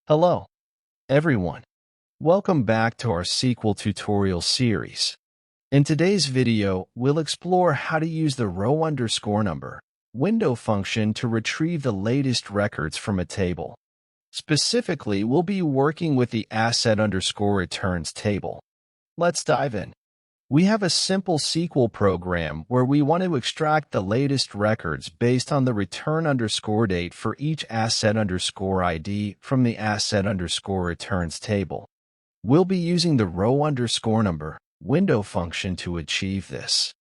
Hello, everyone. Welcome back to our SQL tutorial series. In today's video, we'll explore how to use the row_number window function to retrieve the latest records from a table. Specifically, we'll be working with the asset_returns table. Let's dive in. We have a simple SQL program where we want to extract the latest records based on the return_date for each asset_ID from the asset_returns table. We'll be using the row_number window function to achieve this.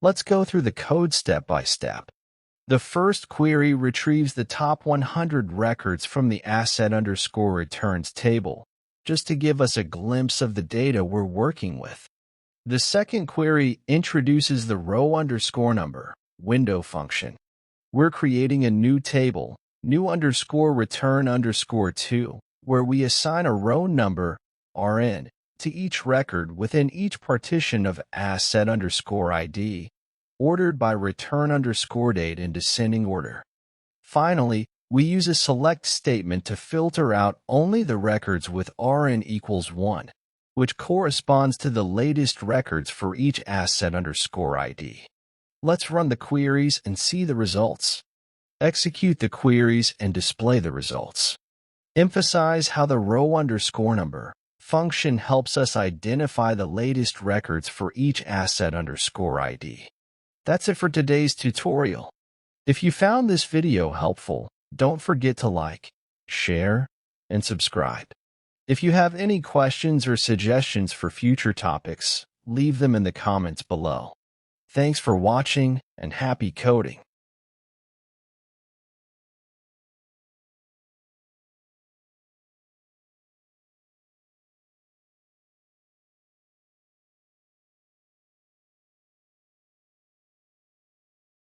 Let's go through the code step by step. The first query retrieves the top 100 records from the asset_returns table, just to give us a glimpse of the data we're working with. The second query introduces the row_number window function. We're creating a new table, new_return_2, where we assign a row number, RN, to each record within each partition of asset_ID, ordered by return_date in descending order. Finally, we use a select statement to filter out only the records with RN equals 1. Which corresponds to the latest records for each asset_ID. Let's run the queries and see the results. Execute the queries and display the results. Emphasize how the row_number function helps us identify the latest records for each asset_ID. That's it for today's tutorial. If you found this video helpful, don't forget to like, share, and subscribe. If you have any questions or suggestions for future topics, leave them in the comments below. Thanks for watching and happy coding.